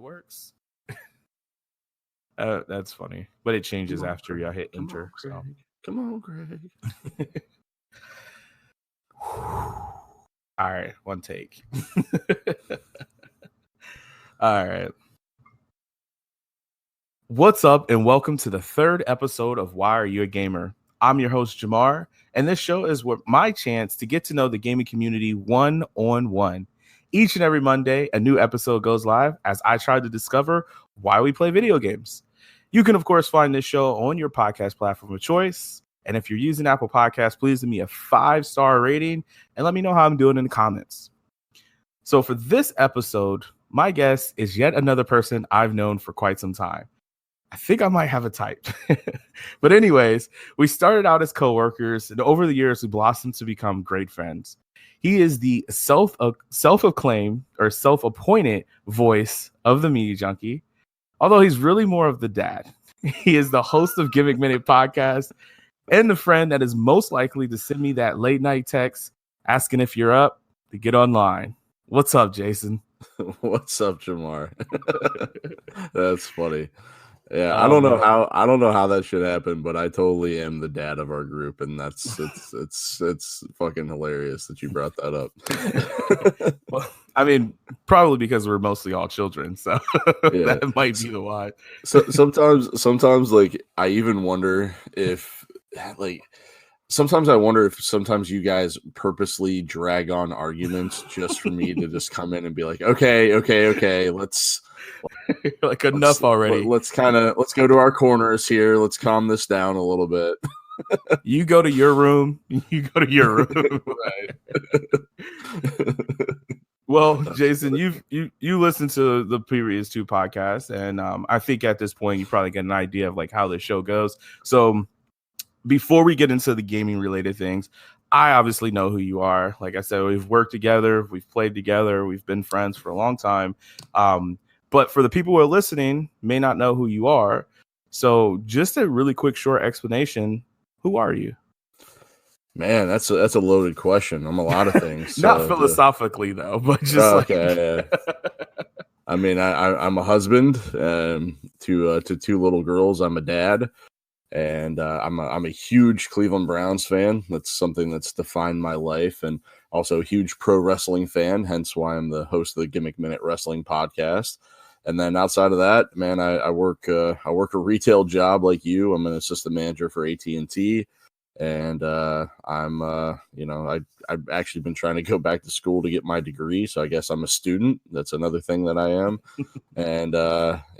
it works. That's funny, but it changes after you hit enter. Come on, Greg. All right, one take. All right. What's up, and welcome to the third episode of Why Are You a Gamer? I'm your host, Jamar, and this show is my chance to get to know the gaming community one-on-one. Each and every Monday, a new episode goes live as I try to discover why we play video games. You can, of course, find this show on your podcast platform of choice. And if you're using Apple Podcasts, please give me a 5-star rating and let me know how I'm doing in the comments. So for this episode, my guest is yet another person I've known for quite some time. I think I might have a type. But anyways, we started out as coworkers, and over the years, we blossomed to become great friends. He is the self-acclaimed or self-appointed voice of the Media Junkie, although he's really more of the dad. He is the host of Gimmick Minute podcast and the friend that is most likely to send me that late night text asking if you're up to get online. What's up, Jason? What's up, Jamar? That's funny. Yeah, I don't know how that should happen, but I totally am the dad of our group, and it's fucking hilarious that you brought that up. Well, I mean, probably because we're mostly all children, so yeah. That might be the why. So sometimes, like, I even wonder if, like, sometimes you guys purposely drag on arguments just for me to just come in and be like, okay, let's. Like enough already. Let's go to our corners here. Let's calm this down a little bit. You go to your room. You go to your room. Right. Well, Jason, you listened to the previous 2 podcasts, and I think at this point you probably get an idea of like how the show goes. So before we get into the gaming related things, I obviously know who you are. Like I said, we've worked together, we've played together, we've been friends for a long time. But for the people who are listening, may not know who you are. So just a really quick, short explanation. Who are you? Man, that's a loaded question. I'm a lot of things. Not philosophically, though, but just okay. I mean, I'm a husband to 2 little girls. I'm a dad, and I'm a huge Cleveland Browns fan. That's something that's defined my life, and also a huge pro wrestling fan. Hence why I'm the host of the Gimmick Minute Wrestling podcast. And then outside of that, man, I work a retail job like you. I'm an assistant manager for AT&T, and I'm I've actually been trying to go back to school to get my degree. So I guess I'm a student. That's another thing that I am. And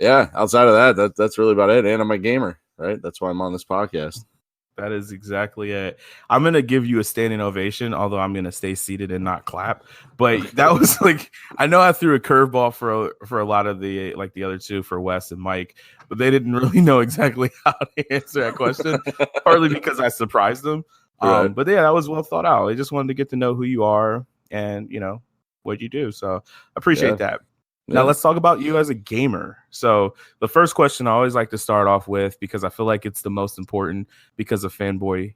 yeah, outside of that, that's really about it. And I'm a gamer, right? That's why I'm on this podcast. That is exactly it. I'm going to give you a standing ovation, although I'm going to stay seated and not clap. But that was like, I know I threw a curveball for a lot of the other 2 for Wes and Mike, but they didn't really know exactly how to answer that question, partly because I surprised them. Right. But yeah, that was well thought out. I just wanted to get to know who you are and, what you do. So I appreciate that. Now, let's talk about you as a gamer. So the first question I always like to start off with, because I feel like it's the most important because of fanboy,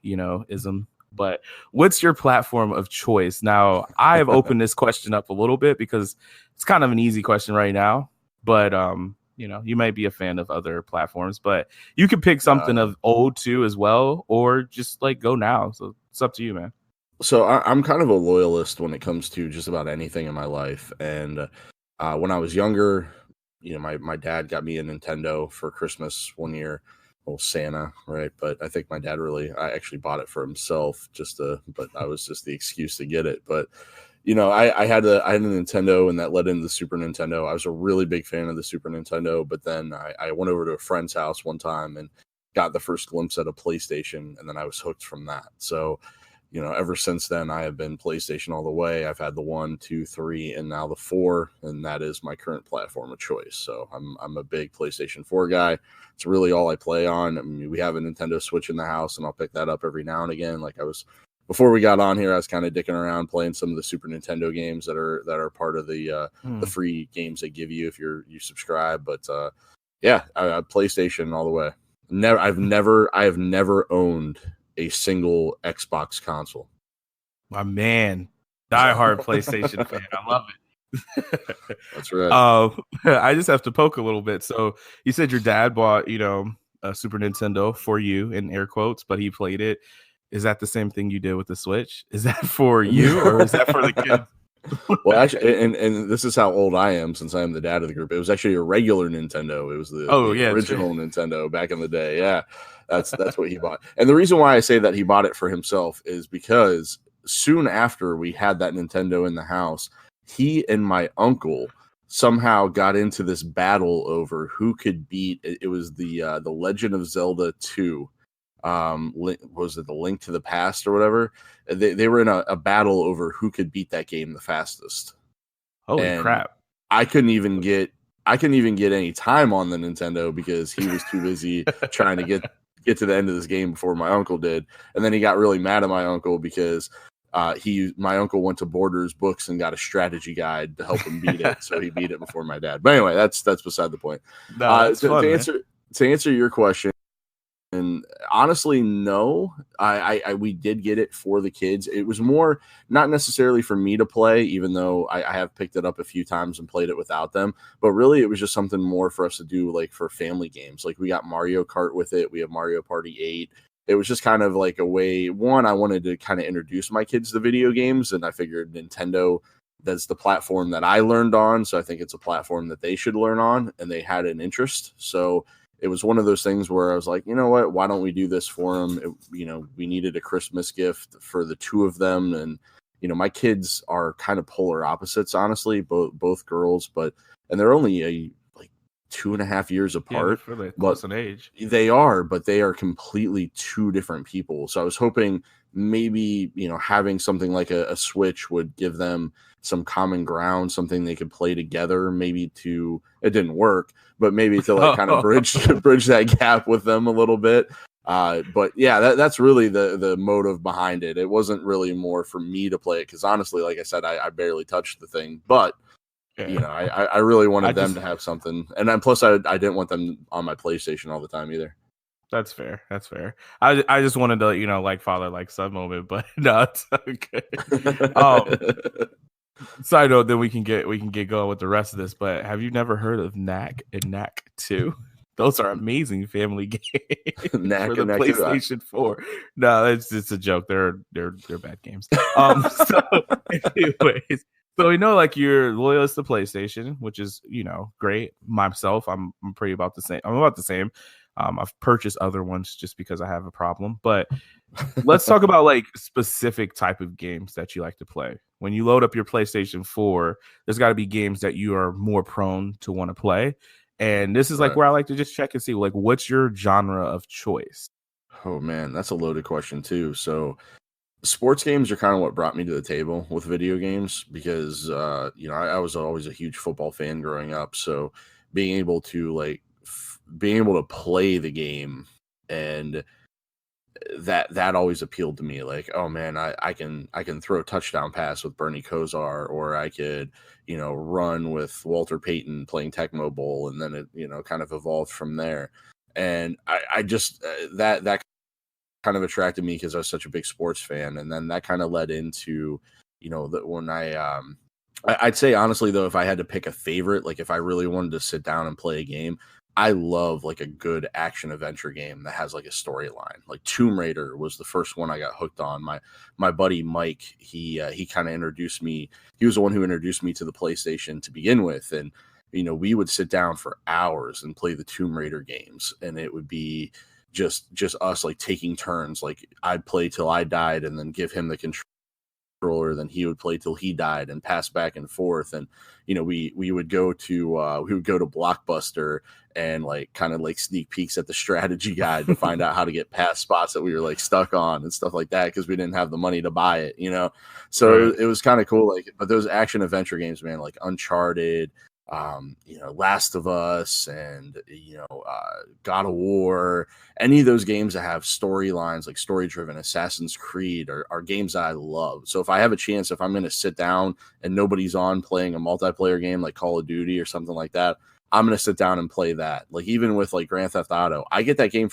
ism. But what's your platform of choice? Now, I have opened this question up a little bit because it's kind of an easy question right now. But, you might be a fan of other platforms, but you can pick something of old too as well, or just like go now. So it's up to you, man. So I'm kind of a loyalist when it comes to just about anything in my life. And when I was younger, my dad got me a Nintendo for Christmas one year. Well, Santa, right? But I think my dad I actually bought it for himself but I was just the excuse to get it. But, I had a Nintendo, and that led into the Super Nintendo. I was a really big fan of the Super Nintendo, but then I went over to a friend's house one time and got the first glimpse at a PlayStation, and then I was hooked from that. So, ever since then, I have been PlayStation all the way. I've had the 1, 2, 3, and now the 4, and that is my current platform of choice. So I'm a big PlayStation 4 guy. It's really all I play on. I mean, we have a Nintendo Switch in the house, and I'll pick that up every now and again. Like before we got on here, I was kind of dicking around playing some of the Super Nintendo games that are part of the free games they give you if you subscribe. But yeah, I PlayStation all the way. I have never owned a single Xbox console. My man, diehard PlayStation fan. I love it. That's right. I just have to poke a little bit. So you said your dad bought, a Super Nintendo for you in air quotes, but he played it. Is that the same thing you did with the Switch? Is that for you or is that for the kids? Well, actually, and this is how old I am since I am the dad of the group. It was actually a regular Nintendo. It was the original Nintendo back in the day. Yeah, that's what he bought. And the reason why I say that he bought it for himself is because soon after we had that Nintendo in the house, he and my uncle somehow got into this battle over who could beat. It was the Legend of Zelda 2. Was it the Link to the Past or whatever? They were in a battle over who could beat that game the fastest. Holy crap. I couldn't even get any time on the Nintendo because he was too busy trying to get to the end of this game before my uncle did. And then he got really mad at my uncle because my uncle went to Borders Books and got a strategy guide to help him beat it. So he beat it before my dad. But anyway, that's beside the point. No, to answer your question, and honestly, no, we did get it for the kids. It was more not necessarily for me to play, even though I have picked it up a few times and played it without them. But really, it was just something more for us to do, like for family games. Like we got Mario Kart with it. We have Mario Party 8. It was just kind of like a way. One, I wanted to kind of introduce my kids to video games, and I figured Nintendo, that's the platform that I learned on. So I think it's a platform that they should learn on, and they had an interest. So it was one of those things where I was like, you know what, why don't we do this for them? We needed a Christmas gift for the two of them. And, my kids are kind of polar opposites, honestly, both girls, and they're only like 2.5 years apart. Yeah, really close in age. They are, but they are completely two different people. So I was hoping maybe, having something like a Switch would give them some common ground, something they could play together, it didn't work, but maybe to like kind of bridge that gap with them a little bit. But yeah, that's really the motive behind it. It wasn't really more for me to play it, because honestly, like I said, I barely touched the thing, but I really wanted them to have something. And then plus I didn't want them on my PlayStation all the time either. That's fair. I just wanted to, like father, like son moment, but no, it's okay. Side note, then we can get going with the rest of this. But have you never heard of Knack and Knack 2? Those are amazing family games for the PlayStation 4. No, it's a joke. They're bad games. So anyways, so we know like you're loyalist to PlayStation, which is great. Myself, I'm pretty about the same. I'm about the same. I've purchased other ones just because I have a problem. But let's talk about like specific type of games that you like to play. When you load up your PlayStation 4, there's got to be games that you are more prone to want to play. And this is like where I like to just check and see like what's your genre of choice. Oh man, that's a loaded question too. So sports games are kind of what brought me to the table with video games, because I was always a huge football fan growing up. So being able to play the game, and that always appealed to me. Like, oh man, I can throw a touchdown pass with Bernie Kosar, or I could run with Walter Payton playing Tecmo Bowl, and then it kind of evolved from there. And I just that kind of attracted me because I was such a big sports fan, and then that kind of led into that when I'd say honestly though, if I had to pick a favorite, like if I really wanted to sit down and play a game, I love like a good action adventure game that has like a storyline. Like Tomb Raider was the first one I got hooked on. My buddy Mike, he kind of introduced me. He was the one who introduced me to the PlayStation to begin with, and we would sit down for hours and play the Tomb Raider games, and it would be just us like taking turns. Like I'd play till I died, and then give him the controller, then he would play till he died, and pass back and forth. And we would go to Blockbuster and like kind of like sneak peeks at the strategy guide to find out how to get past spots that we were like stuck on and stuff like that, because we didn't have the money to buy it, so it was kind of cool. Like, but those action adventure games, man, like Uncharted, Last of Us, and God of War, any of those games that have storylines, like story driven, Assassin's Creed, are games that I love. So if I have a chance, if I'm going to sit down and nobody's on playing a multiplayer game like Call of Duty or something like that, I'm going to sit down and play that. Like even with like Grand Theft Auto, I get that game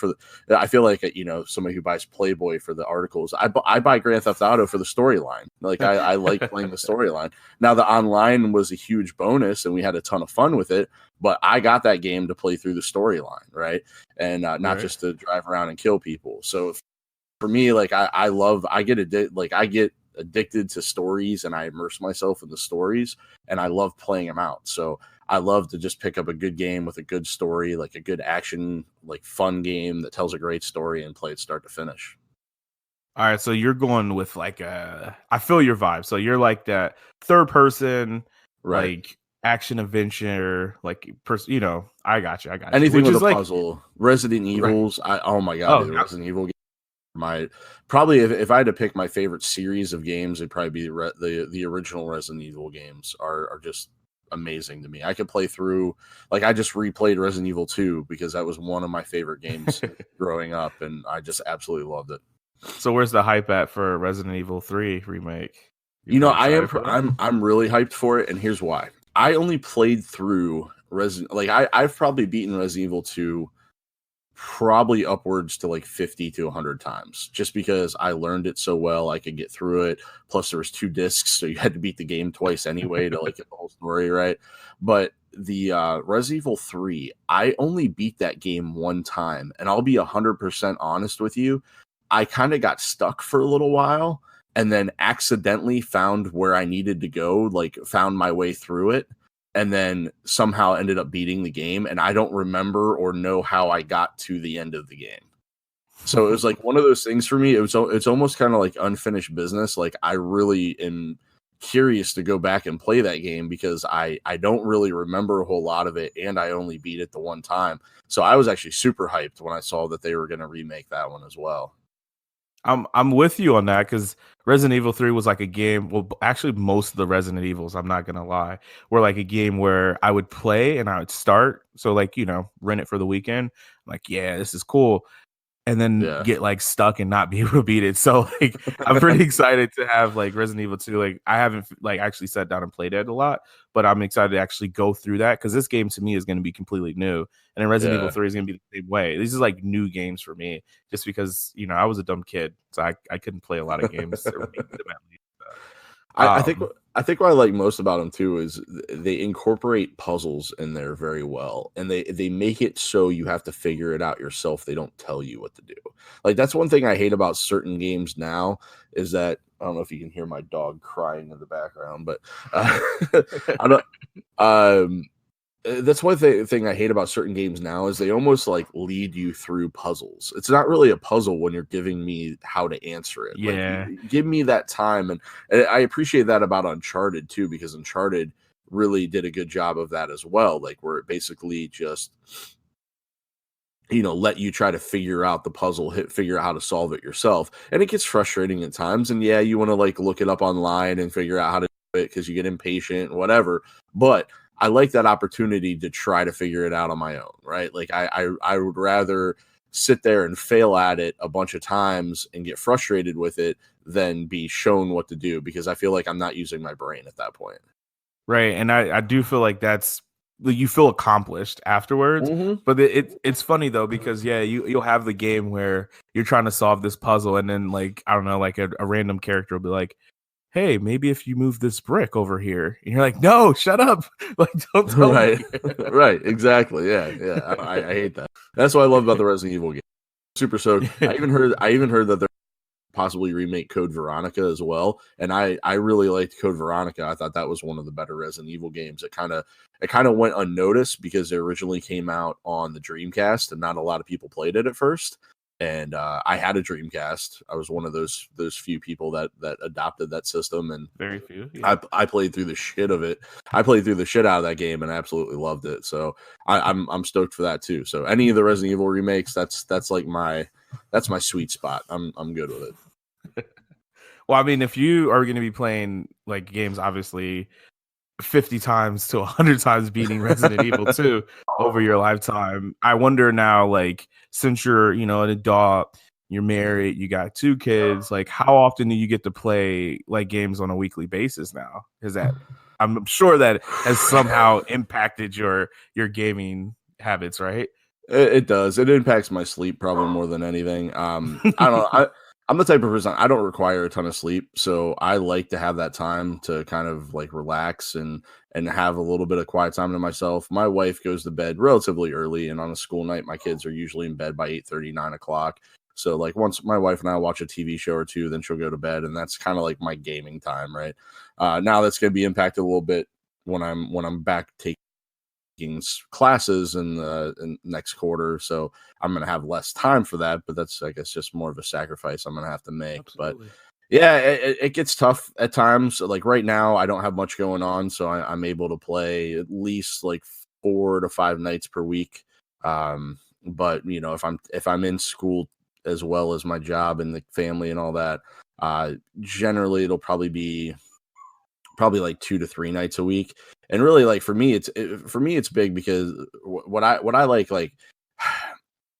I feel like, somebody who buys Playboy for the articles, I buy Grand Theft Auto for the storyline. Like I like playing the storyline. Now the online was a huge bonus and we had a ton of fun with it, but I got that game to play through the storyline. Right. And not just to drive around and kill people. So for me, like I get addicted to stories and I immerse myself in the stories and I love playing them out. So I love to just pick up a good game with a good story, like a good action, like fun game that tells a great story and play it start to finish. All right, so you're going with like I feel your vibe. So you're like that third person, Right. like action adventure, like I got you. Anything Which with is a like puzzle, Resident right. Evils. Oh my God, dude, the Resident Evil game. Probably if I had to pick my favorite series of games, it'd probably be the original Resident Evil games are just amazing to me. I could play through, like I just replayed Resident Evil 2 because that was one of my favorite games growing up and I just absolutely loved it. So where's the hype at for Resident Evil 3 remake? I'm really hyped for it and here's why. I only played through I've probably beaten Resident Evil 2 probably upwards to like 50 to 100 times just because I learned it so well I could get through it. Plus there was 2 discs, so you had to beat the game twice anyway to like get the whole story right. But the Resident Evil 3, I only beat that game one time, and I'll be 100% honest with you, I kind of got stuck for a little while and then accidentally found where I needed to go, like found my way through it, and then somehow ended up beating the game. And I don't remember or know how I got to the end of the game. So it was like one of those things for me. It's almost kind of like unfinished business. Like I really am curious to go back and play that game because I don't really remember a whole lot of it. And I only beat it the one time. So I was actually super hyped when I saw that they were going to remake that one as well. I'm with you on that because Resident Evil 3 was like a game. Well, actually, most of the Resident Evils, I'm not gonna lie, were like a game where I would play and I would start. So like rent it for the weekend. I'm like, yeah, this is cool, and then get like stuck and not be able to beat it. So like I'm pretty excited to have like Resident Evil 2. Like I haven't like actually sat down and played it a lot, but I'm excited to actually go through that because this game to me is going to be completely new. And then Resident Evil 3 is going to be the same way. These is like new games for me just because, I was a dumb kid. So I couldn't play a lot of games. I think what I like most about them too is they incorporate puzzles in there very well, and they make it so you have to figure it out yourself. They don't tell you what to do. Like that's one thing I hate about certain games now is that I don't know if you can hear my dog crying in the background, but I don't. That's one thing I hate about certain games now is they almost like lead you through puzzles. It's not really a puzzle when you're giving me how to answer it. Yeah. Like, give me that time. And I appreciate that about Uncharted too, because Uncharted really did a good job of that as well. Like where it basically just, let you try to figure out the puzzle, figure out how to solve it yourself. And it gets frustrating at times. And yeah, you want to like look it up online and figure out how to do it because you get impatient and whatever. But I like that opportunity to try to figure it out on my own, right? Like I would rather sit there and fail at it a bunch of times and get frustrated with it than be shown what to do because I feel like I'm not using my brain at that point. Right. And I do feel like you feel accomplished afterwards. Mm-hmm. But it's funny though, because you'll have the game where you're trying to solve this puzzle and then like, I don't know, like a random character will be like, hey, maybe if you move this brick over here, and you're like, no, shut up. Like, don't tell me. Right. Exactly. Yeah. I hate that. That's what I love about the Resident Evil game. Super soaked. I even heard that they're possibly remake Code Veronica as well. And I really liked Code Veronica. I thought that was one of the better Resident Evil games. It kind of went unnoticed because it originally came out on the Dreamcast and not a lot of people played it at first. And I had a Dreamcast. I was one of those few people that adopted that system, and very few. Yeah. I played through the shit of it. I played through the shit out of that game, and I absolutely loved it. So I'm stoked for that too. So any of the Resident Evil remakes, that's like my sweet spot. I'm good with it. Well, I mean, if you are going to be playing like games, obviously 50 times to 100 times beating Resident Evil 2 over your lifetime, I wonder now, like, since you're, an adult, you're married, you got 2 kids, like, how often do you get to play like games on a weekly basis now? Is that, I'm sure that has somehow impacted your gaming habits, right? It does. It impacts my sleep probably more than anything. I don't know. I'm the type of person, I don't require a ton of sleep, so I like to have that time to kind of like relax and have a little bit of quiet time to myself. My wife goes to bed relatively early, and on a school night, my kids are usually in bed by 8:30, 9 o'clock. So like once my wife and I watch a TV show or two, then she'll go to bed, and that's kind of like my gaming time, right? Now that's going to be impacted a little bit when I'm back taking classes in the next quarter, so I'm gonna have less time for that, but that's, I guess, just more of a sacrifice I'm gonna have to make. Absolutely. But yeah, it gets tough at times. Like right now I don't have much going on, so I'm able to play at least like 4 to 5 nights per week. But you know, if I'm in school as well as my job and the family and all that, generally it'll probably be like 2 to 3 nights a week. And really, like for me it's big because what I like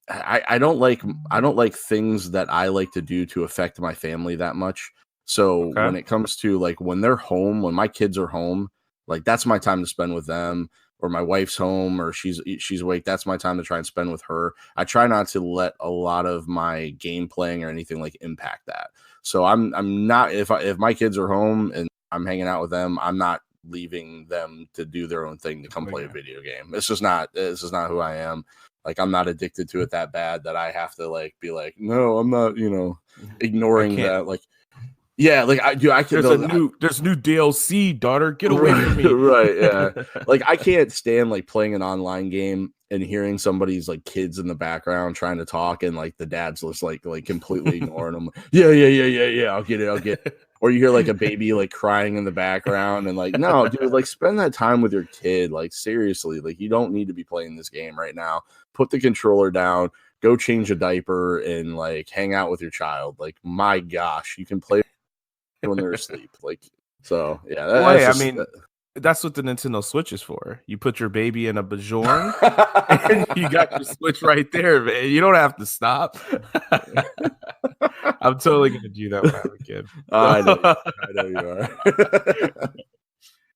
I don't like things that I like to do to affect my family that much. So Okay. when it comes to like when they're home, when my kids are home, like that's my time to spend with them. Or my wife's home or she's awake, that's my time to try and spend with her. I try not to let a lot of my game playing or anything like impact that. So I'm not, if my kids are home and I'm hanging out with them, I'm not leaving them to do their own thing to come play a video game. This is not who I am. Like I'm not addicted to it that bad that I have to like be like, no, I'm not, ignoring that. Like, yeah, like I can. There's new DLC, daughter. Get away from me. Right, yeah. Like I can't stand like playing an online game and hearing somebody's like kids in the background trying to talk and like the dad's just like completely ignoring them. Yeah. I'll get it. Or you hear like a baby like crying in the background and like, no, dude, like spend that time with your kid. Like seriously, like you don't need to be playing this game right now. Put the controller down, go change a diaper and like hang out with your child. Like my gosh, you can play when they're asleep. Like, so yeah. That's what the Nintendo Switch is for. You put your baby in a Bajorn and you got your Switch right there, man. You don't have to stop. I'm totally gonna do that when I have a kid. I know you are.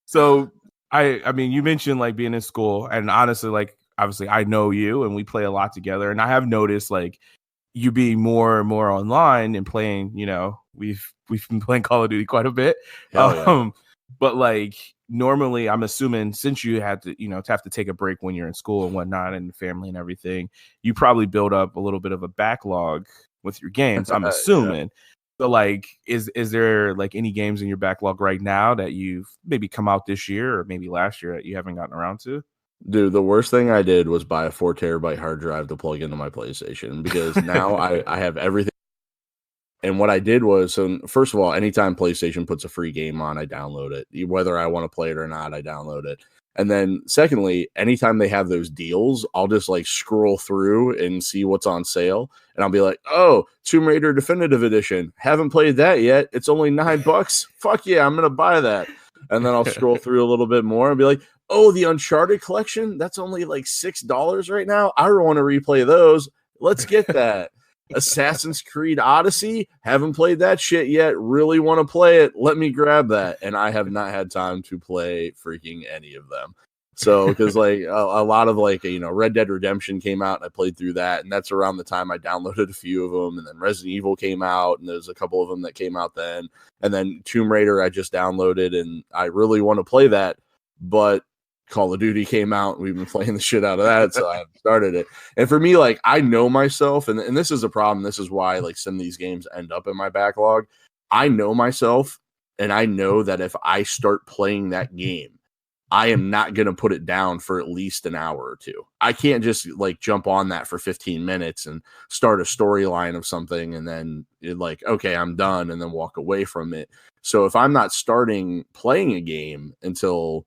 So I mean, you mentioned like being in school, and honestly, like obviously I know you and we play a lot together, and I have noticed like you being more and more online and playing, we've been playing Call of Duty quite a bit. Yeah. But like normally I'm assuming since you had to, to have to take a break when you're in school and whatnot and family and everything, you probably build up a little bit of a backlog with your games, I'm assuming. Yeah. So like, is there like any games in your backlog right now that you've maybe come out this year or maybe last year that you haven't gotten around to? Dude, the worst thing I did was buy a 4 terabyte hard drive to plug into my PlayStation because now I have everything. And what I did was, so first of all, anytime PlayStation puts a free game on, I download it. Whether I want to play it or not, I download it. And then secondly, anytime they have those deals, I'll just like scroll through and see what's on sale. And I'll be like, oh, Tomb Raider Definitive Edition. Haven't played that yet. It's only $9. Fuck yeah, I'm going to buy that. And then I'll scroll through a little bit more and be like, oh, the Uncharted collection, that's only like $6 right now. I want to replay those. Let's get that. Assassin's Creed Odyssey, haven't played that shit yet. Really want to play it. Let me grab that. And I have not had time to play freaking any of them. So, because like a lot of like, Red Dead Redemption came out and I played through that. And that's around the time I downloaded a few of them. And then Resident Evil came out and there's a couple of them that came out then. And then Tomb Raider I just downloaded and I really want to play that. But Call of Duty came out and we've been playing the shit out of that, so I started it. And for me, like, I know myself, and this is a problem. This is why like some of these games end up in my backlog. I know myself, and I know that if I start playing that game, I am not going to put it down for at least an hour or two. I can't just like jump on that for 15 minutes and start a storyline of something and then like, okay, I'm done, and then walk away from it. So if I'm not starting playing a game until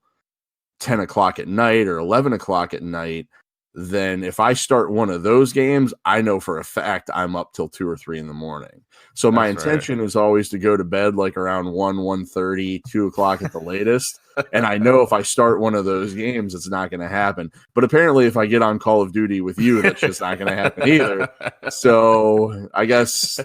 10 o'clock at night or 11 o'clock at night, then if I start one of those games, I know for a fact I'm up till 2 or 3 in the morning. So my intention is always to go to bed like around 1:30, 2 o'clock at the latest. And I know if I start one of those games, it's not going to happen. But apparently if I get on Call of Duty with you, that's just not going to happen either. So I guess,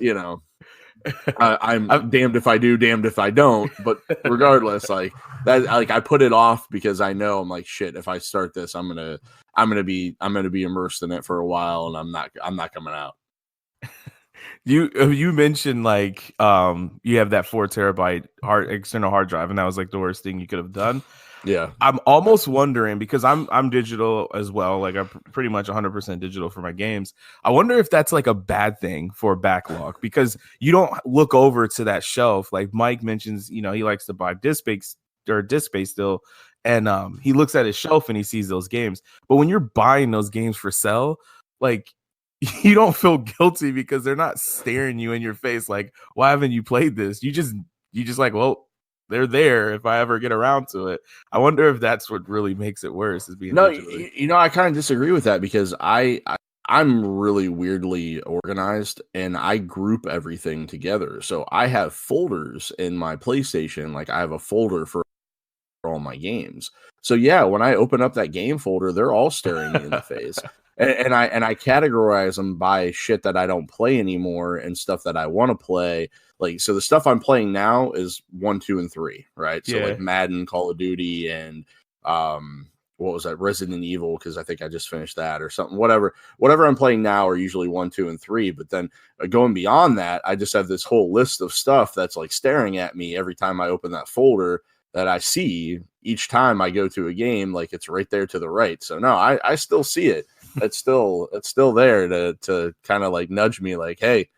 I'm damned if I do, damned if I don't. But regardless, like that, like I put it off because I know I'm like shit. If I start this, I'm gonna be immersed in it for a while, and I'm not coming out. You mentioned like you have that 4 terabyte external hard drive, and that was like the worst thing you could have done. Yeah, I'm almost wondering, because I'm digital as well, like I'm pretty much 100% digital for my games. I wonder if that's like a bad thing for backlog, because you don't look over to that shelf. Like Mike mentions, he likes to buy disc space still, and he looks at his shelf and he sees those games. But when you're buying those games for sale, like you don't feel guilty because they're not staring you in your face like, why haven't you played this? You just like, well, they're there if I ever get around to it. I wonder if that's what really makes it worse, is being no, digitally. I kind of disagree with that because I'm really weirdly organized and I group everything together. So I have folders in my PlayStation. Like I have a folder for all my games. So yeah, when I open up that game folder, they're all staring me in the face. And I categorize them by shit that I don't play anymore and stuff that I want to play. Like, so the stuff I'm playing now is 1, 2, and 3, right? So Yeah. like Madden, Call of Duty, and what was that? Resident Evil, because I think I just finished that or something. Whatever I'm playing now are usually 1, 2, and 3. But then going beyond that, I just have this whole list of stuff that's like staring at me every time I open that folder, that I see each time I go to a game. Like it's right there to the right. So no, I still see it. It's still there to kind of like nudge me like, hey,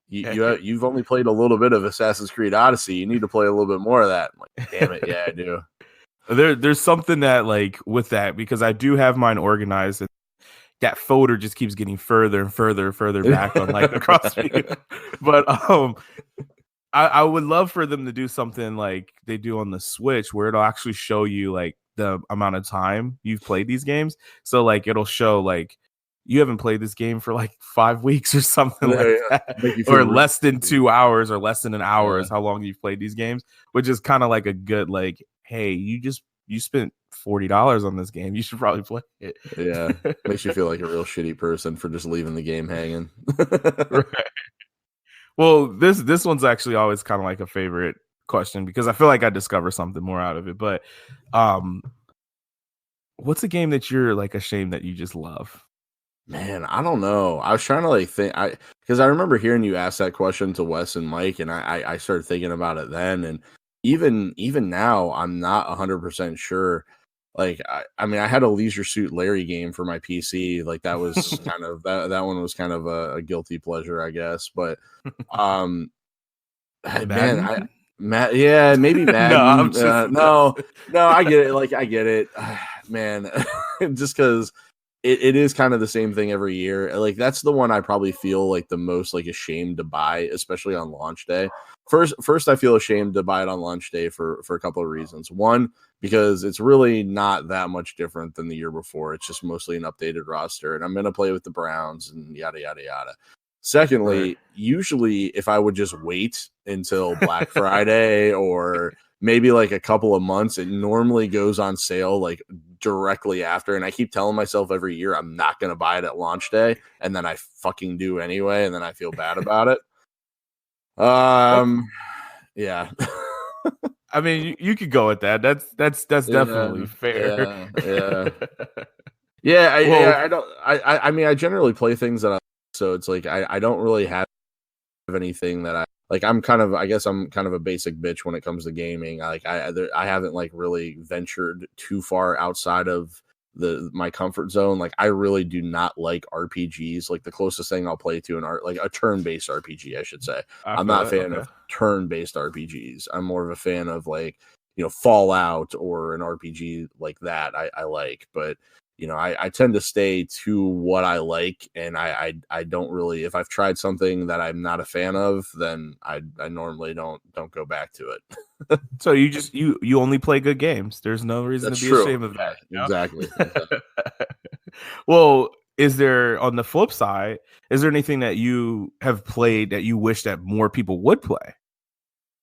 you've only played a little bit of Assassin's Creed Odyssey. You need to play a little bit more of that. I'm like, damn it, yeah, I do. There's something that like with that, because I do have mine organized, and that folder just keeps getting further and further back on like across me. But I would love for them to do something like they do on the Switch, where it'll actually show you like the amount of time you've played these games. So like it'll show like you haven't played this game for like 5 weeks or something like that, or less than 2 hours or less than an hour is how long you've played these games, which is kind of like a good like, hey, you spent $40 on this game, you should probably play it. Yeah, makes you feel like a real shitty person for just leaving the game hanging. Right. Well, this one's actually always kind of like a favorite question, because I feel like I discover something more out of it. But what's a game that you're like ashamed that you just love? Man, I don't know. I was trying to like think, because I remember hearing you ask that question to Wes and Mike, and I started thinking about it then, and even now, I'm not 100% sure. Like, I mean, I had a Leisure Suit Larry game for my PC. Like that was kind of that one was kind of a guilty pleasure, I guess. But man, yeah, maybe Madden. No, I get it. Like I get it, man. Just because it is kind of the same thing every year. Like that's the one I probably feel like the most like ashamed to buy, especially on launch day. First, I feel ashamed to buy it on launch day for a couple of reasons. One, because it's really not that much different than the year before. It's just mostly an updated roster, and I'm gonna play with the Browns and yada yada yada. Secondly, right, usually if I would just wait until Black Friday or maybe like a couple of months, it normally goes on sale like directly after. And I keep telling myself every year I'm not going to buy it at launch day, and then I fucking do anyway, and then I feel bad about it. Yeah. I mean, you could go with that. That's definitely fair. Yeah. I don't. I mean, I generally play things that so it's like I don't really have anything that I like. I guess I'm kind of a basic bitch when it comes to gaming. Like I haven't like really ventured too far outside of my comfort zone. Like I really do not like RPGs. Like the closest thing I'll play to like a turn-based RPG, I should say. I'm not a fan of turn-based RPGs. I'm more of a fan of like, Fallout or an RPG like that. I like, but I tend to stay to what I like, and I don't really, if I've tried something that I'm not a fan of, then I normally don't go back to it. So you just you only play good games. There's no reason to be ashamed of that. Exactly. Well, is there, on the flip side, is there anything that you have played that you wish that more people would play?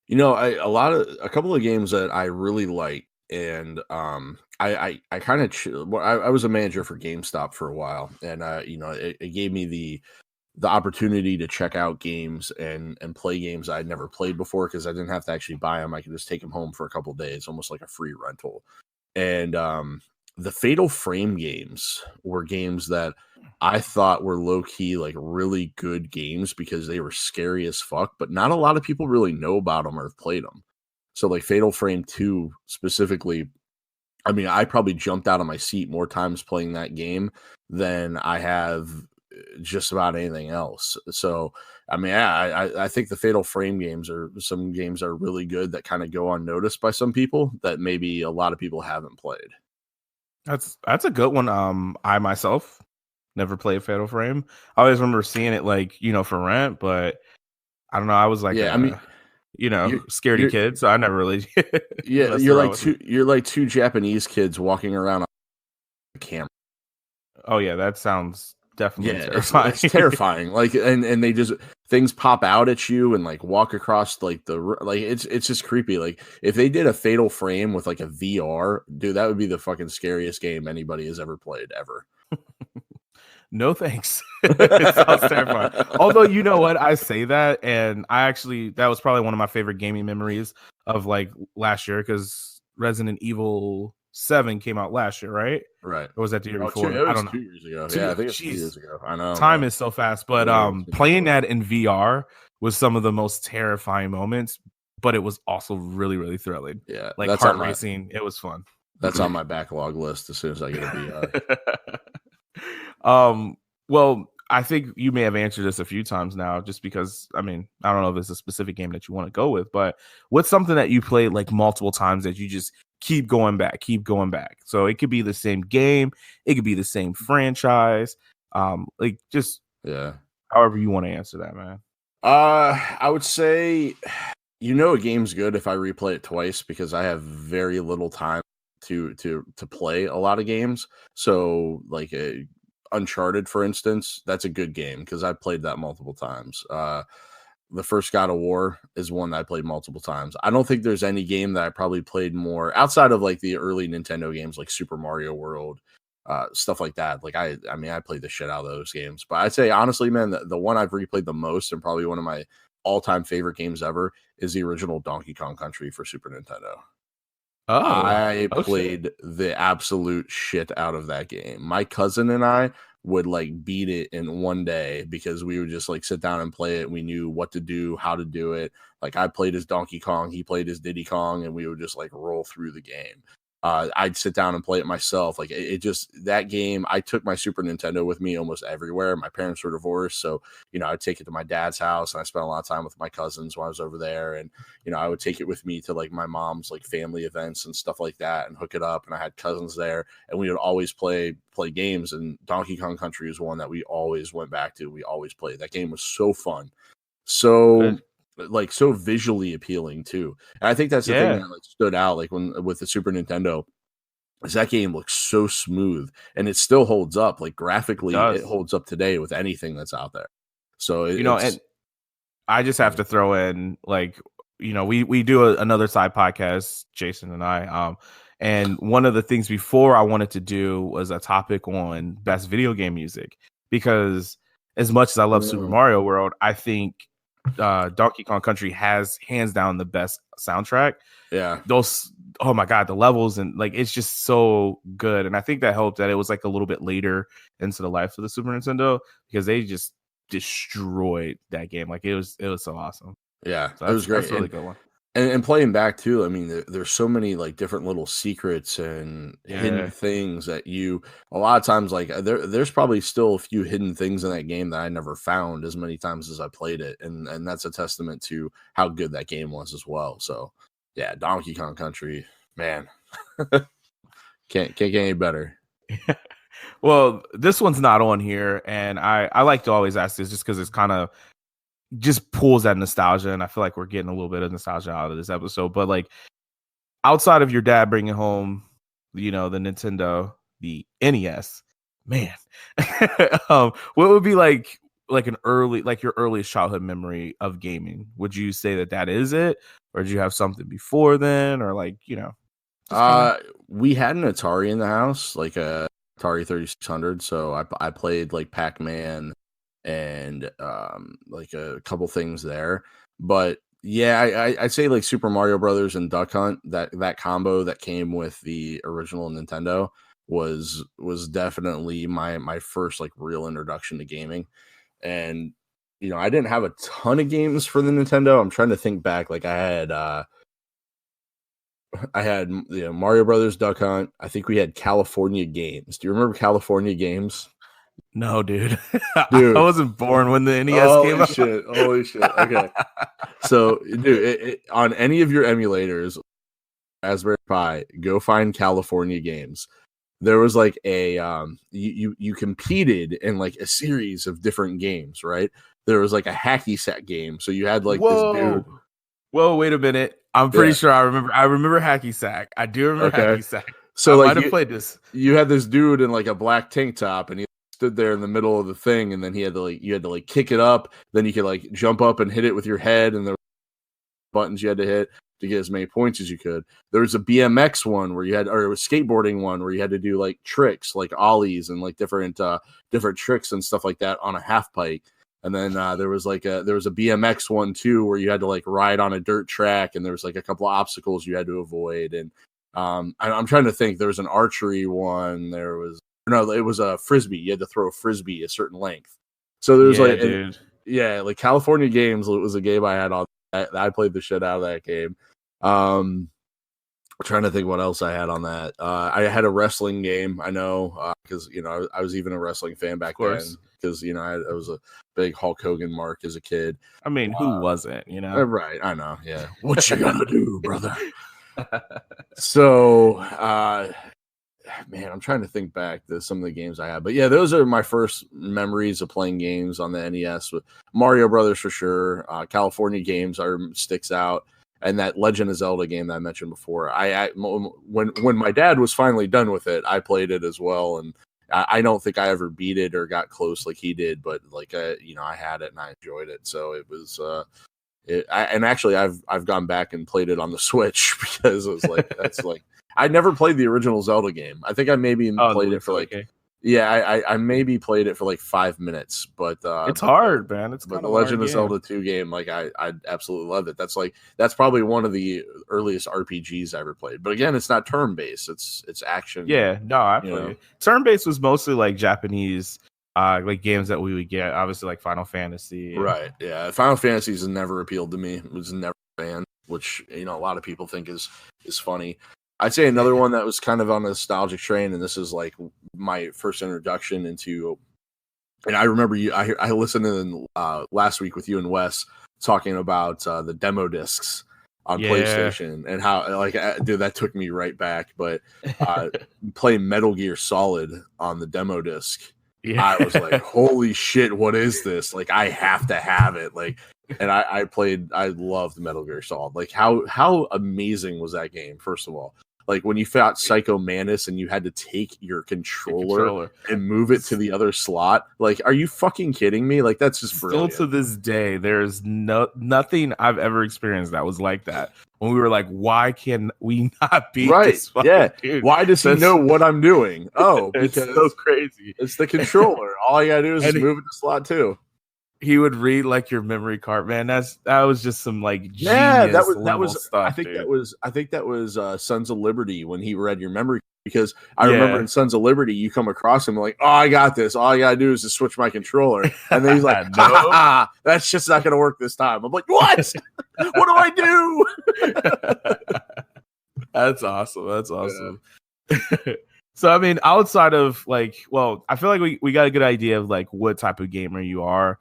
A couple of games that I really like, and I kind of I was a manager for GameStop for a while, and it gave me the opportunity to check out games and play games I'd never played before, because I didn't have to actually buy them. I could just take them home for a couple of days, almost like a free rental. And the Fatal Frame games were games that I thought were low key, like really good games, because they were scary as fuck, but not a lot of people really know about them or have played them. So like Fatal Frame 2 specifically, I mean, I probably jumped out of my seat more times playing that game than I have just about anything else. So, I mean, I think the Fatal Frame games are some games that are really good that kind of go unnoticed by some people that maybe a lot of people haven't played. That's a good one. I myself never played Fatal Frame. I always remember seeing it like, for rent, but I don't know. I was like Yeah, I mean, scaredy you're kid, so I never really yeah, messed around with it. you're like two Japanese kids walking around on a camera. Oh yeah, that sounds definitely Yeah, terrifying. it's terrifying. Like, and they just, things pop out at you and like walk across like it's just creepy. Like if they did a Fatal Frame with like a VR, dude, that would be the fucking scariest game anybody has ever played ever. No thanks. It sounds terrifying. Although, you know what, I say that, and that was probably one of my favorite gaming memories of like last year, because Resident Evil 7 came out last year, right? Right. Or was that the year before? It I was don't know. 2 years ago. Yeah, I think it's 2 years ago. I know. Time Man. is so fast, but Yeah, playing that in VR was some of the most terrifying moments, but it was also really, really thrilling. Yeah, Like that's heart on my racing. It was fun. that's on my backlog list as soon as I get a VR. Well, I think you may have answered this a few times now, just because, I mean, I don't know if there's a specific game that you want to go with, but what's something that you played like multiple times that you just keep going back? So it could be the same game, it could be the same franchise, like just Yeah. however you want to answer that, man. I would say, a game's good if I replay it twice, because I have very little time to play a lot of games. So like Uncharted, for instance, that's a good game because I played that multiple times. The first God of War is one that I played multiple times. I don't think there's any game that I probably played more outside of like the early Nintendo games, like Super Mario World, stuff like that. Like I mean, I played the shit out of those games. But I'd say honestly, man, the one I've replayed the most and probably one of my all-time favorite games ever is the original Donkey Kong Country for Super Nintendo. Oh, I shit. played the absolute shit out of that game. My cousin and I would like beat it in one day because we would just like sit down and play it. We knew what to do, how to do it. Like I played as Donkey Kong, he played as Diddy Kong, and we would just like roll through the game. I'd sit down and play it myself. Like it just, that game, I took my Super Nintendo with me almost everywhere. My parents were divorced, so I'd take it to my dad's house, and I spent a lot of time with my cousins when I was over there. And I would take it with me to like my mom's like family events and stuff like that, and hook it up. And I had cousins there, and we would always play games. And Donkey Kong Country is one that we always went back to. We always played. That game was so fun, so like so visually appealing too. And I think that's the thing that like stood out, like when with the Super Nintendo, is that game looks so smooth and it still holds up. Like graphically, it holds up today with anything that's out there. So and I just have to throw in, like, we do another side podcast, Jason and I, and one of the things before I wanted to do was a topic on best video game music, because as much as I love Super Mario World, I think Donkey Kong Country has hands down the best soundtrack. Yeah, those, oh my god, the levels, and like it's just so good. And I think that helped that it was like a little bit later into the life of the Super Nintendo, because they just destroyed that game. Like it was so awesome. Yeah, So it was great. That's a really good one. And playing back too, I mean, there's so many like different little secrets and hidden things that a lot of times, like there's probably still a few hidden things in that game that I never found as many times as I played it. And that's a testament to how good that game was as well. So yeah, Donkey Kong Country, man, can't get any better. Well, this one's not on here, and I like to always ask this just because it's kind of just pulls that nostalgia, and I feel like we're getting a little bit of nostalgia out of this episode. But like, outside of your dad bringing home, the Nintendo, the NES, man, what would be like an early, like your earliest childhood memory of gaming? Would you say that is it, or did you have something before then, or like we had an Atari in the house, like a Atari 3600. So I played like Pac-Man and like a couple things there. But yeah, I'd say like Super Mario Brothers and Duck Hunt, that combo that came with the original Nintendo was definitely my first like real introduction to gaming. And I didn't have a ton of games for the Nintendo. I'm trying to think back. Like I had Mario Brothers, Duck Hunt. I think we had California Games. Do you remember California Games? No, dude. Dude. I wasn't born when the NES came out. Holy shit. Okay. So, dude, on any of your emulators, Raspberry Pi, go find California Games. There was like a you competed in like a series of different games, right? There was like a hacky sack game. So you had like this dude. Whoa, wait a minute. I'm pretty sure I remember hacky sack. I do remember hacky sack. So I might have played this. You had this dude in like a black tank top, and he stood there in the middle of the thing, and then you had to kick it up, then you could like jump up and hit it with your head, and there were buttons you had to hit to get as many points as you could. There was a BMX one where it was skateboarding one where you had to do like tricks, like ollies and like different tricks and stuff like that on a half pipe. And then there was a BMX one too where you had to like ride on a dirt track, and there was like a couple of obstacles you had to avoid. And I'm trying to think. There was an archery one. It was a frisbee. You had to throw a frisbee a certain length. So there was like California Games was a game I had on. I played the shit out of that game. I'm trying to think what else I had on that. I had a wrestling game. I know because I was even a wrestling fan back then. Because I was a big Hulk Hogan mark as a kid. I mean, who wasn't? Right? I know. Yeah. What you gonna do, brother? So, man, I'm trying to think back to some of the games I had, but yeah, those are my first memories of playing games on the NES. With Mario Brothers for sure. California Games sticks out, and that Legend of Zelda game that I mentioned before. When my dad was finally done with it, I played it as well, and I don't think I ever beat it or got close like he did, but like I had it and I enjoyed it, so it was. And actually, I've gone back and played it on the Switch because it was like that's like. I never played the original Zelda game. I think I maybe played it for like, I maybe played it for like 5 minutes, but it's hard, man. It's but the Legend of Zelda 2 game, like I absolutely loved it. That's probably one of the earliest RPGs I ever played. But again, it's not turn based. It's action. Yeah, no, I play it. Turn based was mostly like Japanese like games that we would get, obviously like Final Fantasy. Right. Yeah. Final Fantasy has never appealed to me. It was never a fan, which a lot of people think is funny. I'd say another one that was kind of on a nostalgic train, and this is like my first introduction into. And I remember I listened to last week with you and Wes talking about the demo discs on PlayStation and how dude, that took me right back. But playing Metal Gear Solid on the demo disc, I was like, holy shit, what is this? Like, I have to have it. Like, and I loved Metal Gear Solid. Like, how amazing was that game? First of all. Like when you fought Psycho Mantis and you had to take your controller and move it to the other slot. Like, are you fucking kidding me? Like, that's just brilliant. Still to this day, there's nothing I've ever experienced that was like that. When we were like, why can we not beat this fucking dude? Why does he know what I'm doing? Oh, because it's so crazy. It's the controller. All you gotta do is just move it to slot 2. He would read like your memory card, man. That was just some like genius that was stuff. I think that was Sons of Liberty when he read your memory, because I remember in Sons of Liberty you come across him like, oh, I got this. All I gotta do is just switch my controller, and then he's like, no, that's just not gonna work this time. I'm like, what? What do I do? That's awesome. Yeah. So, I mean, outside of like, well, I feel like we got a good idea of like what type of gamer you are.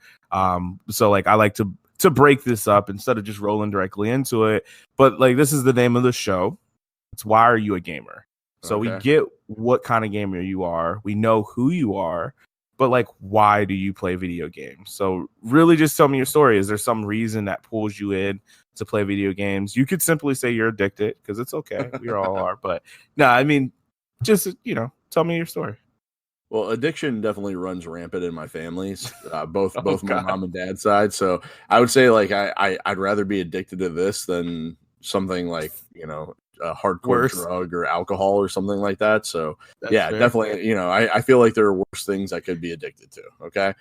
So like I like to break this up instead of just rolling directly into it. But like, this is the name of the show. It's Why Are You a Gamer? So we get what kind of gamer you are. We know who you are, but like, why do you play video games? So really just tell me your story. Is there some reason that pulls you in to play video games? You could simply say you're addicted, because it's okay. We all are. But no, I mean, just, tell me your story. Well, addiction definitely runs rampant in my families, both my mom and dad's side. So I would say like I'd rather be addicted to this than something like a hardcore Worse. drug or alcohol or something like that. So That's yeah, fair. definitely. I feel like there are worse things I could be addicted to. Okay.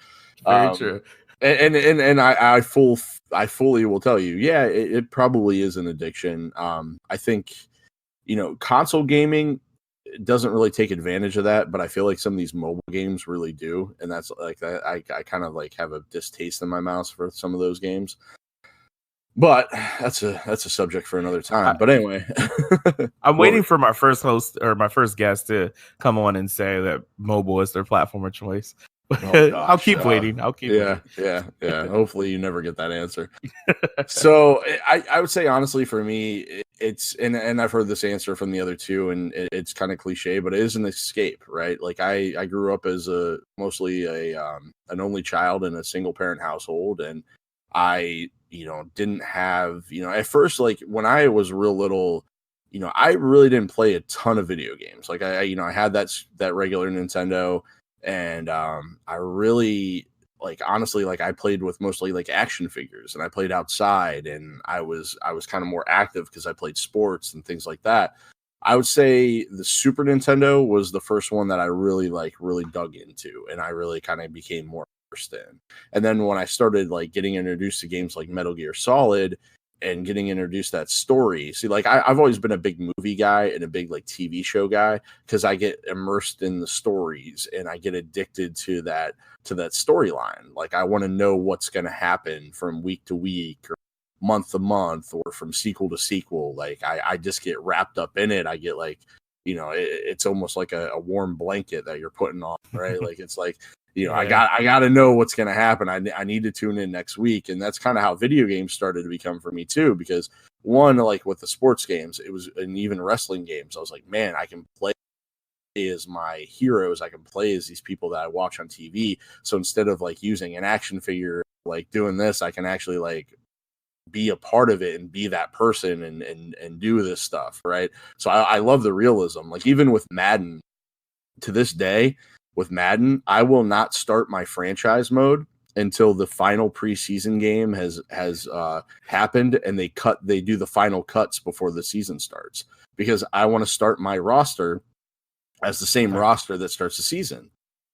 Very true. And I fully will tell you, yeah, it probably is an addiction. I think, console gaming doesn't really take advantage of that, but I feel like some of these mobile games really do. And that's like, I kind of like have a distaste in my mouth for some of those games. But that's a subject for another time. But anyway, I'm waiting for my first host or my first guest to come on and say that mobile is their platform of choice. Oh, gosh, I'll keep waiting. Waiting. Yeah. Hopefully you never get that answer. So I would say, honestly, for me, it's, and I've heard this answer from the other two, and it's kind of cliche, but it is an escape, right? Like I grew up as mostly an only child in a single parent household. And I, didn't have, at first, like when I was real little, I really didn't play a ton of video games. Like I had that regular Nintendo. And I really, like, honestly, like I played with mostly like action figures, and I played outside, and I was kind of more active because I played sports and things like that. I would say the Super Nintendo was the first one that I really dug into, and I really kind of became more interested in. And then when I started like getting introduced to games like Metal Gear Solid and getting introduced to that story. See, like I've always been a big movie guy and a big like TV show guy, because I get immersed in the stories and I get addicted to that storyline. Like I want to know what's going to happen from week to week or month to month or from sequel to sequel. Like I just get wrapped up in it. I get like, it's almost like a warm blanket that you're putting on, right? Like it's like, I got to know what's going to happen. I need to tune in next week. And that's kind of how video games started to become for me too, because one, like with the sports games, it was, and even wrestling games, I was like, man, I can play as my heroes. I can play as these people that I watch on TV. So instead of like using an action figure, like doing this, I can actually like be a part of it and be that person and do this stuff. Right. So I love the realism. Like even with Madden, to this day, with Madden, I will not start my franchise mode until the final preseason game has happened, and they do the final cuts before the season starts, because I want to start my roster as the same roster that starts the season.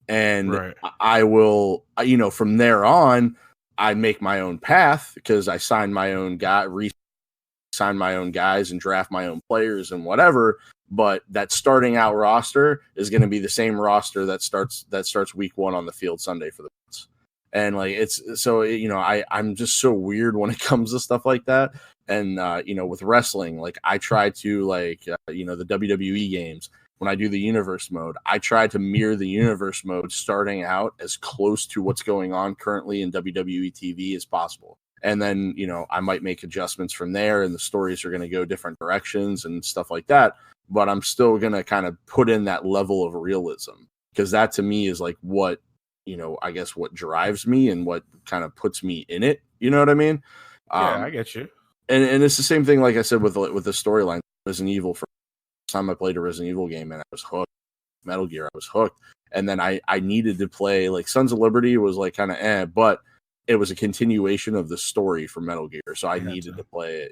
And I will, from there on, I make my own path, because I sign my own guy, re-sign my own guys, and draft my own players and whatever. But that starting out roster is going to be the same roster that starts week one on the field Sunday for the Mets. And like, it's so, I'm just so weird when it comes to stuff like that. And, with wrestling, like I try to like, the WWE games, when I do the universe mode, I try to mirror the universe mode starting out as close to what's going on currently in WWE TV as possible. And then, I might make adjustments from there, and the stories are going to go different directions and stuff like that. But I'm still going to kind of put in that level of realism, because that to me is like what, I guess what drives me and what kind of puts me in it. You know what I mean? Yeah, I get you. And it's the same thing, like I said, with the storyline. Resident Evil, for the time I played a Resident Evil game, and I was hooked. Metal Gear, I was hooked. And then I needed to play, like, Sons of Liberty was like kind of but it was a continuation of the story from Metal Gear, so I needed to play it,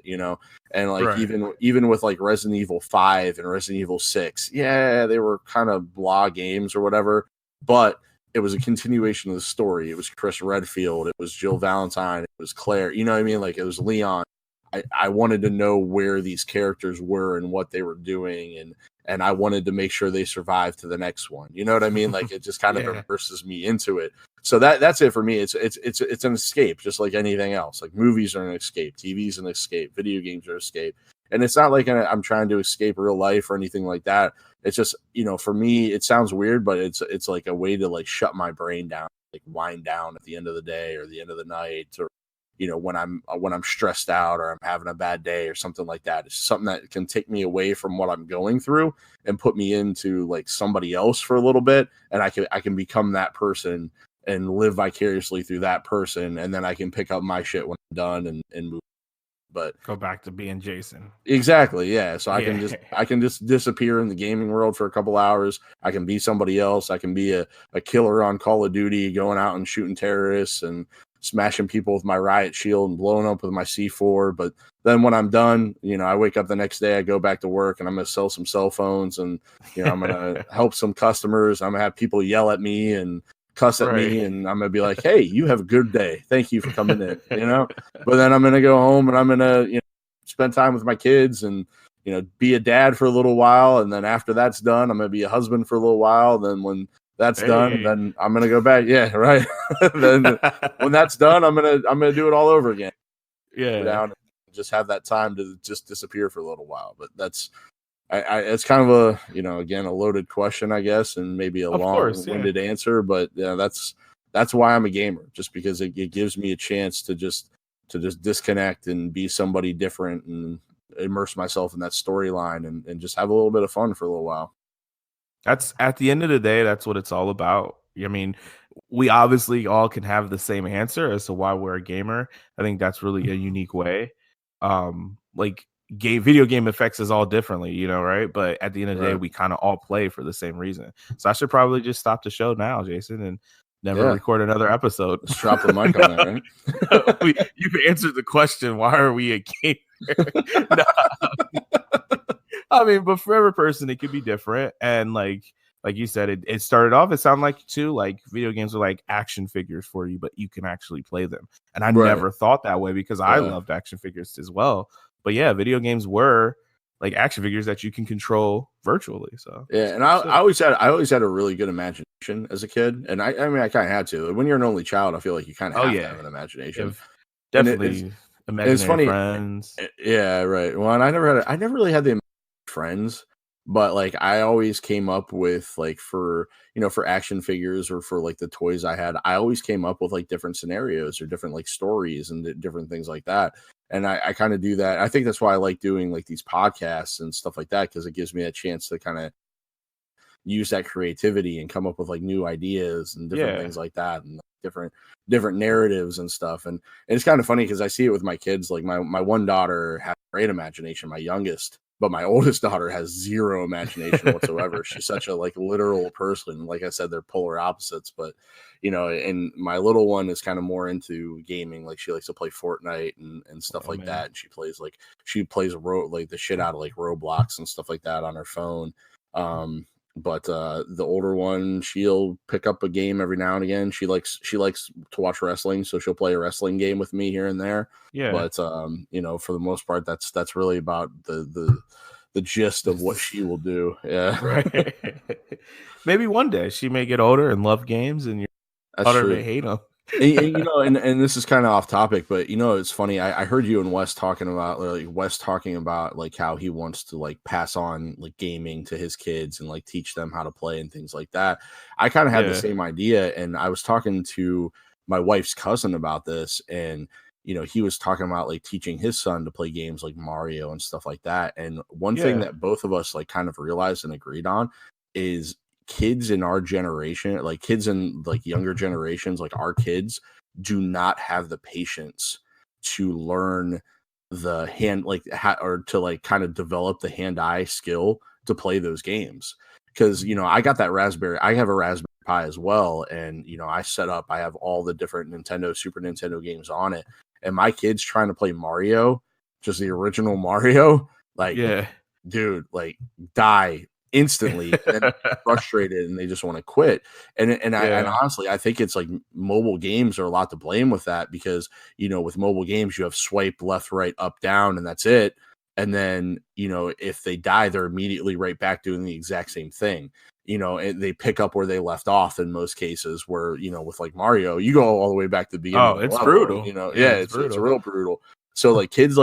and like even with like Resident Evil 5 and Resident Evil 6, yeah, they were kind of blah games or whatever, but it was a continuation of the story. It was Chris Redfield, it was Jill Valentine, it was Claire, you know what I mean? Like it was Leon. I wanted to know where these characters were and what they were doing, and I wanted to make sure they survived to the next one. You know what I mean? Like it just kind of immerses me into it. So that's it for me. It's an escape, just like anything else. Like movies are an escape, TV's an escape, video games are an escape. And it's not like I'm trying to escape real life or anything like that. It's just, for me, it sounds weird, but it's like a way to like shut my brain down, like wind down at the end of the day or the end of the night, or when I'm stressed out or I'm having a bad day or something like that. It's something that can take me away from what I'm going through and put me into like somebody else for a little bit. And I can become that person and live vicariously through that person. And then I can pick up my shit when I'm done and move. But go back to being Jason. Exactly. Yeah. So I can just disappear in the gaming world for a couple hours. I can be somebody else. I can be a killer on Call of Duty, going out and shooting terrorists and smashing people with my riot shield and blowing up with my C4. But then when I'm done, I wake up the next day, I go back to work, and I'm going to sell some cell phones, and I'm going to help some customers. I'm going to have people yell at me and cuss at me, and I'm going to be like, hey, you have a good day. Thank you for coming in, But then I'm going to go home, and I'm going to, spend time with my kids and, be a dad for a little while. And then after that's done, I'm going to be a husband for a little while. Then when that's done, then I'm going to go back. Yeah. Right. Then when that's done, I'm going to do it all over again. Yeah. Go down and just have that time to just disappear for a little while. But that's, it's kind of a, again, a loaded question, I guess, and maybe a long-winded answer, but that's why I'm a gamer, just because it gives me a chance to just disconnect and be somebody different and immerse myself in that storyline and just have a little bit of fun for a little while. That's, at the end of the day, that's what it's all about. I mean, we obviously all can have the same answer as to why we're a gamer. I think that's really a unique way. Like, video game affects us all differently, right? But at the end of the day, we kind of all play for the same reason. So I should probably just stop the show now, Jason, and never record another episode. Let's drop the mic on that, right? You've answered the question, why are we a gamer? No. I mean, but for every person, it could be different. And like you said, it started off, it sounded like too, like video games are like action figures for you, but you can actually play them. And I never thought that way, because I loved action figures as well. But yeah, video games were like action figures that you can control virtually. So and I always had a really good imagination as a kid, and I mean I kind of had to. When you're an only child, I feel like you kind of have to have an imagination. Definitely, it's funny. Friends. Yeah, right. Well, and I never really had the friends, but like I always came up with like for action figures or for like the toys I had, I always came up with like different scenarios or different like stories and different things like that. And I kind of do that. I think that's why I like doing like these podcasts and stuff like that, because it gives me a chance to kind of use that creativity and come up with like new ideas and different things like that, and different narratives and stuff. And it's kind of funny because I see it with my kids. Like my one daughter has great imagination, my youngest, but my oldest daughter has zero imagination whatsoever. She's such a like literal person. Like I said, they're polar opposites, but and my little one is kind of more into gaming. Like she likes to play Fortnite and stuff like that. And she plays the shit out of like Roblox and stuff like that on her phone. But the older one, she'll pick up a game every now and again. She likes to watch wrestling, so she'll play a wrestling game with me here and there. Yeah. But for the most part, that's really about the gist of what she will do. Yeah. Right. Maybe one day she may get older and love games, and your daughter may hate them. and this is kind of off topic, but it's funny. I heard you and Wes talking about like how he wants to like pass on like gaming to his kids and like teach them how to play and things like that. I kind of had the same idea, and I was talking to my wife's cousin about this, and he was talking about like teaching his son to play games like Mario and stuff like that. And one thing that both of us like kind of realized and agreed on is kids in our generation, like kids in like younger generations, like our kids, do not have the patience to learn the hand, like or to like kind of develop the hand-eye skill to play those games. Because I got that I have a Raspberry Pi as well, and I have all the different Nintendo, Super Nintendo games on it, and my kids trying to play Mario, just the original Mario, like dude, like die instantly and frustrated, and they just want to quit. And honestly, I think it's like mobile games are a lot to blame with that, because with mobile games you have swipe left, right, up, down, and that's it. And then if they die, they're immediately right back doing the exact same thing. And they pick up where they left off in most cases, where with like Mario, you go all the way back to the beginning. Oh, it's brutal. It's real brutal. So like kids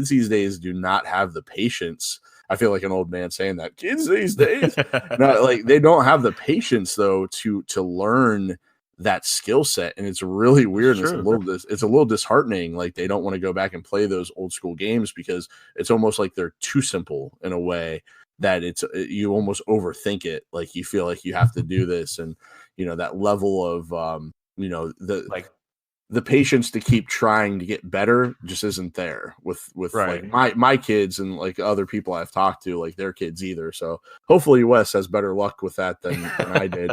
these days do not have the patience. I feel like an old man saying that. Kids these days, no, like they don't have the patience though to learn that skill set, and it's really weird. It's a little disheartening. Like they don't want to go back and play those old school games because it's almost like they're too simple in a way that you almost overthink it. Like you feel like you have to do this, and that level of the patience to keep trying to get better just isn't there with like my kids and like other people I've talked to, like their kids either. So hopefully Wes has better luck with that than I did.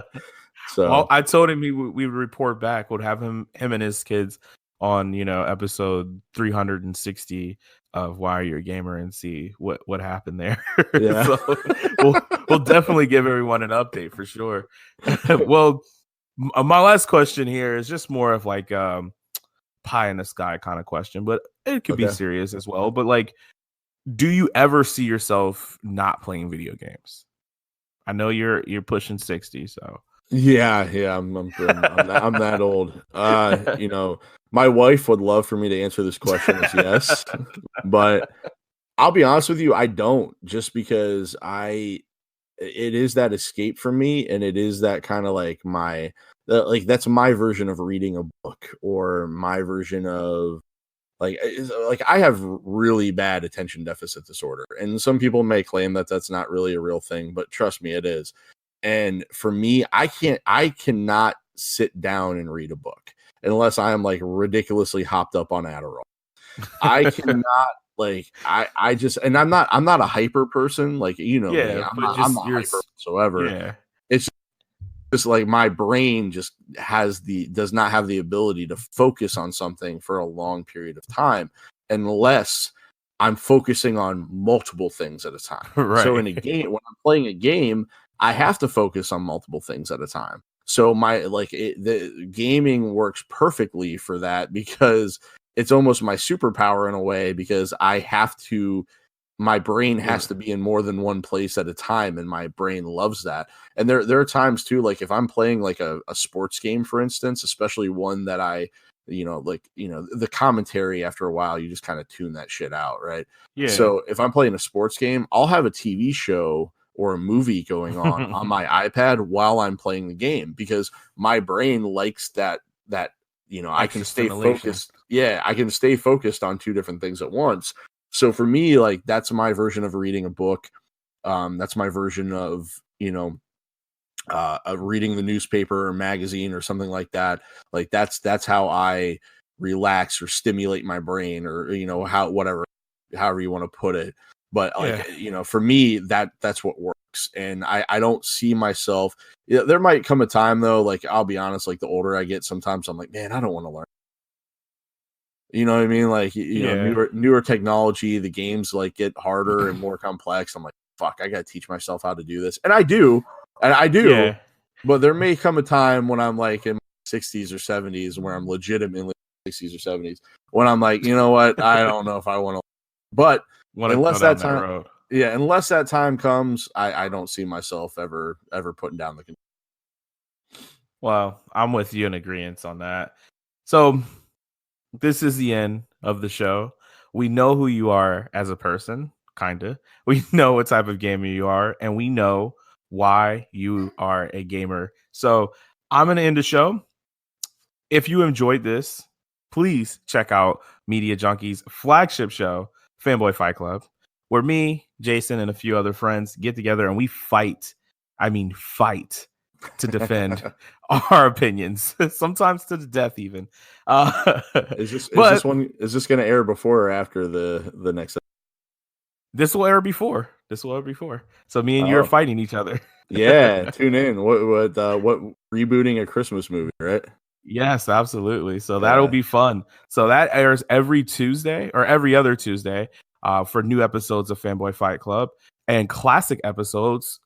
So well, I told him we would report back. Would have him and his kids on, episode 360 of Why Are You a Gamer and see what happened there. Yeah. So we'll definitely give everyone an update for sure. Well, my last question here is just more of like pie in the sky kind of question, but it could be serious as well. But like, do you ever see yourself not playing video games? I know you're pushing 60, so yeah, I'm that old. My wife would love for me to answer this question as yes, but I'll be honest with you, I don't, just because it is that escape for me, and it is that kind of like that's my version of reading a book, or my version of like I have really bad attention deficit disorder, and some people may claim that that's not really a real thing, but trust me, it is. And for me, I cannot sit down and read a book unless I am like ridiculously hopped up on Adderall. I cannot I just, and I'm not a hyper person, like, me. I'm not hyper whatsoever. Yeah. It's just like my brain just does not have the ability to focus on something for a long period of time unless I'm focusing on multiple things at a time. Right. So in a game, when I'm playing a game, I have to focus on multiple things at a time. So the gaming works perfectly for that, because it's almost my superpower in a way, because my brain has to be in more than one place at a time, and my brain loves that. And there are times too, like if I'm playing like a sports game, for instance, especially one that the commentary, after a while, you just kind of tune that shit out, right? Yeah. So if I'm playing a sports game, I'll have a TV show or a movie going on my iPad while I'm playing the game, because my brain likes that I can stay focused. Yeah, I can stay focused on two different things at once. So for me, like, that's my version of reading a book. That's my version of reading the newspaper or magazine or something like that. Like that's how I relax or stimulate my brain, or however you want to put it. But for me, that's what works. And I don't see myself. There might come a time though, like, I'll be honest, like the older I get, sometimes I'm like, man, I don't want to learn. You know what I mean? Like, newer technology, the games like get harder and more complex. I'm like, fuck, I got to teach myself how to do this. And I do. Yeah. But there may come a time when I'm like in my 60s or 70s, where I'm legitimately 60s or 70s, when I'm like, you know what? I don't know if I want to. But unless that time comes, I don't see myself ever putting down the control. Well, I'm with you in agreement on that. So this is the end of the show. We know who you are as a person, kind of. We know what type of gamer you are, and we know why you are a gamer. So I'm going to end the show. If you enjoyed this, please check out Media Junkie's flagship show, Fanboy Fight Club, where me, Jason, and a few other friends get together and we fight. I mean, fight to defend our opinions, sometimes to the death even. Is this going to air before or after the next? This will air before. So me and you are fighting each other. Yeah, tune in. What rebooting a Christmas movie, right? Yes, absolutely. So that'll be fun. So that airs every Tuesday or every other Tuesday for new episodes of Fanboy Fight Club, and classic episodes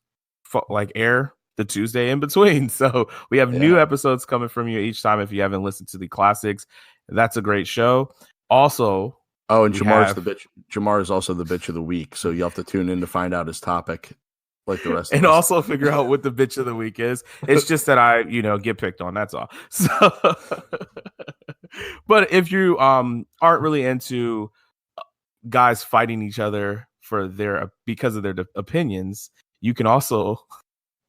air the Tuesday in between. So we have new episodes coming from you each time. If you haven't listened to the classics, that's a great show. Also, and Jamar's the bitch. Jamar is also the bitch of the week. So you have to tune in to find out his topic, like the rest. And also figure out what the bitch of the week is. It's just that I, get picked on. That's all. So, but if you aren't really into guys fighting each other because of their opinions, you can also.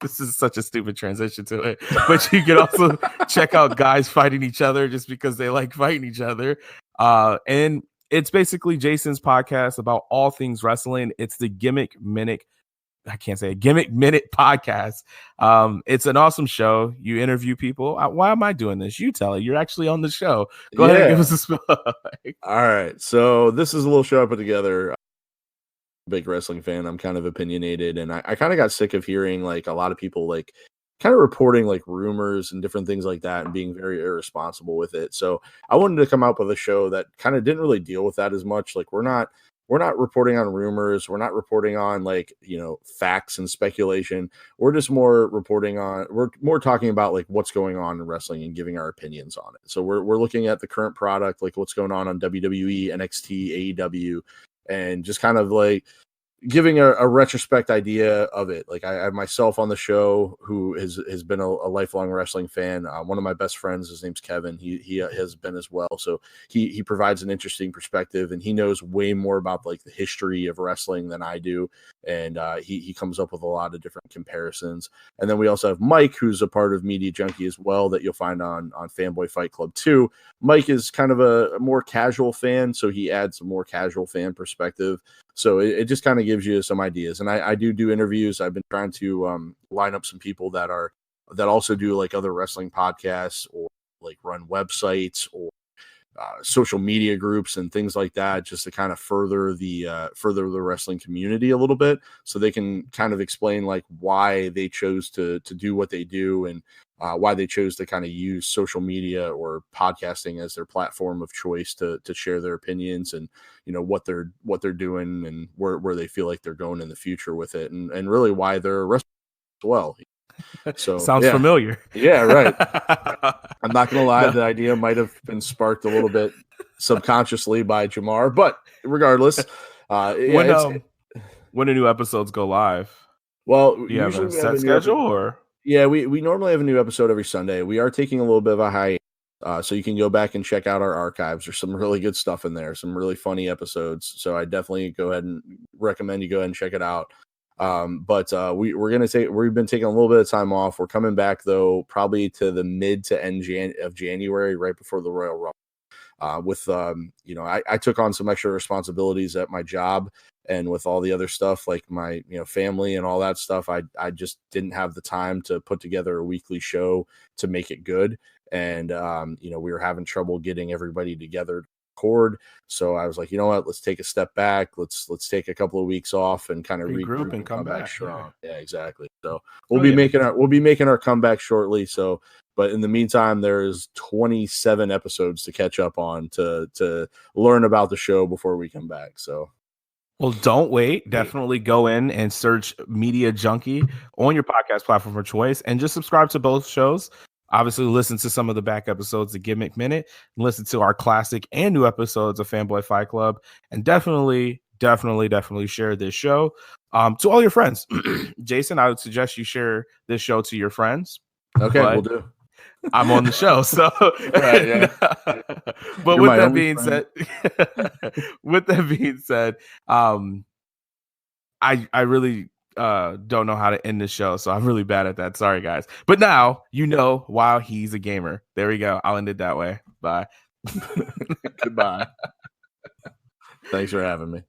This is such a stupid transition to it, but you can also check out guys fighting each other just because they like fighting each other. And it's basically Jason's podcast about all things wrestling. It's the Gimmick Minute. I can't say it. Gimmick Minute podcast. It's an awesome show. You interview people. Why am I doing this? You tell it. You're actually on the show. Go ahead and give us a spell. All right. So this is a little show I put together. Big wrestling fan. I'm kind of opinionated, and I kind of got sick of hearing like a lot of people like kind of reporting like rumors and different things like that and being very irresponsible with it. So I wanted to come up with a show that kind of didn't really deal with that as much. Like we're not reporting on rumors. We're not reporting on like, facts and speculation. We're just we're more talking about like what's going on in wrestling and giving our opinions on it. So we're looking at the current product, like what's going on WWE, NXT, AEW, and just kind of like giving a retrospect idea of it. Like I have myself on the show who has been a lifelong wrestling fan. One of my best friends, his name's Kevin. He has been as well. So he provides an interesting perspective, and he knows way more about like the history of wrestling than I do. And he comes up with a lot of different comparisons. And then we also have Mike, who's a part of Media Junkie as well, that you'll find on Fanboy Fight Club too. Mike is kind of a more casual fan, so he adds a more casual fan perspective. So it just kind of gives you some ideas. And I do interviews. I've been trying to line up some people that also do like other wrestling podcasts or like run websites or social media groups and things like that, just to kind of further the wrestling community a little bit, so they can kind of explain like why they chose to do what they do and why they chose to kind of use social media or podcasting as their platform of choice to share their opinions and what they're doing and where they feel like they're going in the future with it, and really why they're wrestling as well. So sounds familiar. Yeah, right. I'm not gonna lie, the idea might have been sparked a little bit subconsciously by Jamar, but regardless, when do new episodes go live? Well, do you have a set schedule or? Yeah, we normally have a new episode every Sunday. We are taking a little bit of a hiatus, so you can go back and check out our archives. There's some really good stuff in there, some really funny episodes. So I definitely recommend you go ahead and check it out. But we've been taking a little bit of time off. We're coming back though, probably to the mid to end of January, right before the Royal Rumble. I took on some extra responsibilities at my job, and with all the other stuff like my family and all that stuff, I just didn't have the time to put together a weekly show to make it good. And we were having trouble getting everybody together to record. So I was like, you know what, let's take a step back. Let's take a couple of weeks off and kind of regroup and come back strong. Yeah, exactly. So we'll be making our comeback shortly. So, but in the meantime, there's 27 episodes to catch up on to learn about the show before we come back. So, well, don't wait. Definitely go in and search Media Junkie on your podcast platform of choice and just subscribe to both shows. Obviously, listen to some of the back episodes of Gimmick Minute, listen to our classic and new episodes of Fanboy Fight Club, and definitely share this show to all your friends. Jason, I would suggest you share this show to your friends. Okay, we'll do. I'm on the show, so right, yeah. But with that being said, I really don't know how to end the show, so I'm really bad at that. Sorry, guys. But now you know why he's a gamer. There we go. I'll end it that way. Bye. Goodbye. Thanks for having me.